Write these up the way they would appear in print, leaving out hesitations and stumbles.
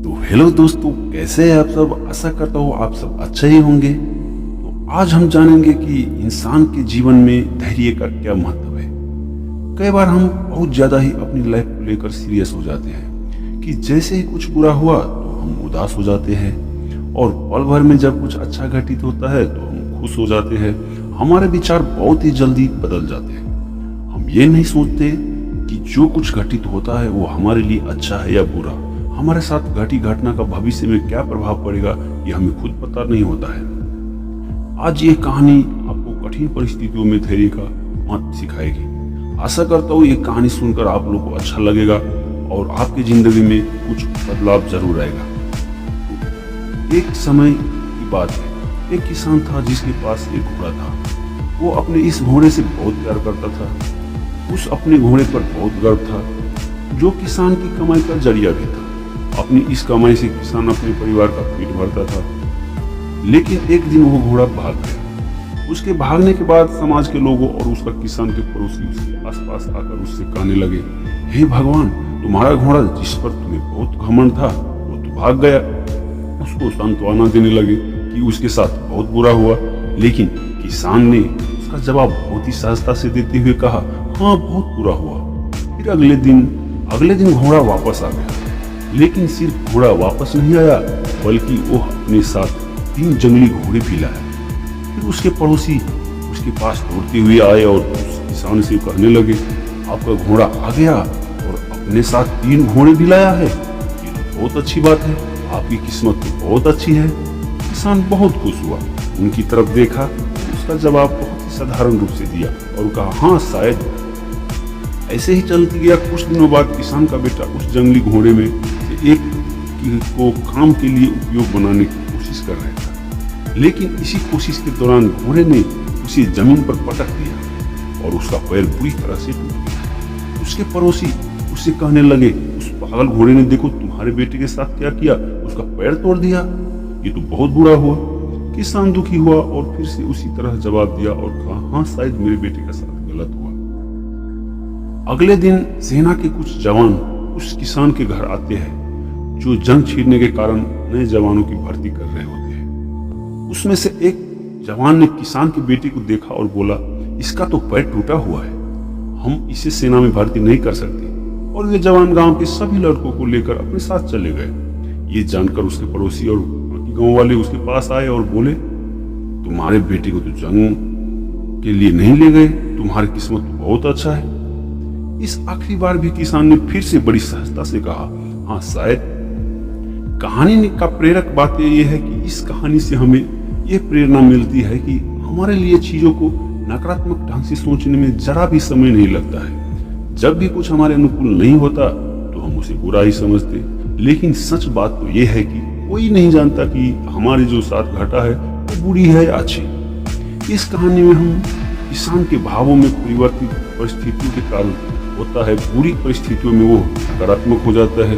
तो हेलो दोस्तों, कैसे हैं आप सब। आशा करता हूँ आप सब अच्छे ही होंगे। तो आज हम जानेंगे कि इंसान के जीवन में धैर्य का क्या महत्व है। कई बार हम बहुत ज़्यादा ही अपनी लाइफ को लेकर सीरियस हो जाते हैं कि जैसे ही कुछ बुरा हुआ तो हम उदास हो जाते हैं, और पल भर में जब कुछ अच्छा घटित होता है तो हम खुश हो जाते हैं। हमारे विचार बहुत ही जल्दी बदल जाते हैं। हम ये नहीं सोचते कि जो कुछ घटित होता है वो हमारे लिए अच्छा है या बुरा। हमारे साथ घटी घटना का भविष्य में क्या प्रभाव पड़ेगा ये हमें खुद पता नहीं होता है। आज ये कहानी आपको कठिन परिस्थितियों में धैर्य का महत्व सिखाएगी। आशा करता हूँ ये कहानी सुनकर आप लोगों को अच्छा लगेगा और आपकी जिंदगी में कुछ बदलाव जरूर आएगा। तो एक समय की बात है, एक किसान था जिसके पास एक घोड़ा था। वो अपने इस घोड़े से बहुत प्यार करता था। उस अपने घोड़े पर बहुत गर्व था, जो किसान की कमाई का जरिया भी था। अपनी इस कमाई से किसान अपने परिवार का पेट भरता था। लेकिन एक दिन वो घोड़ा भाग गया। उसके भागने के बाद समाज के लोगों और उसका किसान के पड़ोसी उसके आसपास आकर उससे कहने लगे, हे भगवान, तुम्हारा घोड़ा जिस पर तुम्हें बहुत घमंड था वो तो भाग गया। उसको सांत्वना देने लगे कि उसके साथ बहुत बुरा हुआ। लेकिन किसान ने उसका जवाब बहुत ही सहजता से देते हुए कहा, हाँ, बहुत बुरा हुआ। फिर अगले दिन घोड़ा वापस आ गया। लेकिन सिर्फ घोड़ा वापस नहीं आया, बल्कि वो अपने साथ 3 जंगली घोड़े भी लाया। फिर उसके पड़ोसी उसके पास दौड़ते हुए आए और उस किसान से कहने लगे, आपका घोड़ा आ गया और अपने साथ 3 घोड़े भी लाया है, ये तो बहुत अच्छी बात है, आपकी किस्मत तो बहुत अच्छी है। किसान बहुत खुश हुआ, उनकी तरफ देखा, उसका जवाब बहुत ही साधारण रूप से दिया और कहा, हाँ शायद। ऐसे ही चलती गया। कुछ दिनों बाद किसान का बेटा उस जंगली घोड़े में से एक को काम के लिए उपयोग बनाने की कोशिश कर रहा था। लेकिन इसी कोशिश के दौरान घोड़े ने उसे जमीन पर पटक दिया और उसका पैर बुरी तरह से टूट गया। उसके पड़ोसी उससे कहने लगे, उस पागल घोड़े ने देखो तुम्हारे बेटे के साथ क्या किया, उसका पैर तोड़ दिया, ये तो बहुत बुरा हुआ। किसान दुखी हुआ और फिर से उसी तरह जवाब दिया और कहा, हाँ शायद मेरे बेटे के साथ गलत हुआ। अगले दिन सेना के कुछ जवान उस किसान के घर आते हैं जो जंग छिड़ने के कारण नए जवानों की भर्ती कर रहे होते हैं। उसमें से एक जवान ने किसान के बेटे को देखा और बोला, इसका तो पैर टूटा हुआ है, हम इसे सेना में भर्ती नहीं कर सकते। और वे जवान गांव के सभी लड़कों को लेकर अपने साथ चले गए। ये जानकर उसके पड़ोसी और गांव वाले उसके पास आए और बोले, तुम्हारे बेटे को तो जंग के लिए नहीं ले गए, तुम्हारी किस्मत तो बहुत अच्छा है। इस आखिरी बार भी किसान ने फिर से बड़ी सहजता से कहा, हाँ शायद। कहानी का प्रेरक बात यह है कि इस कहानी से हमें यह प्रेरणा मिलती है कि हमारे लिए चीजों को नकारात्मक ढंग से सोचने में जरा भी समय नहीं लगता है। जब भी कुछ हमारे अनुकूल नहीं होता तो हम उसे बुरा ही समझते। लेकिन सच बात तो यह है कि कोई नहीं जानता कि हमारे जो साथ घटा है वो बुरी है या अच्छी। इस कहानी में हम किसान के भावों में परिवर्तित परिस्थितियों के कारण होता है, बुरी परिस्थितियों में वो नकारात्मक हो जाता है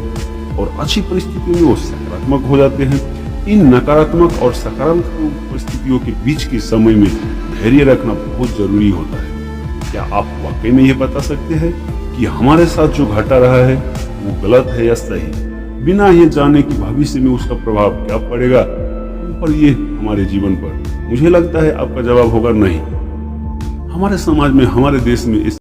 और अच्छी परिस्थितियों में वो सकारात्मक हो जाते हैं। इन नकारात्मक और सकारात्मक परिस्थितियों के बीच के समय में धैर्य रखना बहुत जरूरी होता है। क्या आप वाकई में ये बता सकते हैं कि हमारे साथ जो घटा रहा है वो गलत है या सही, बिना ये जाने कि भविष्य में उसका प्रभाव क्या पड़ेगा और ये हमारे जीवन पर? मुझे लगता है आपका जवाब होगा नहीं। हमारे समाज में, हमारे देश में इस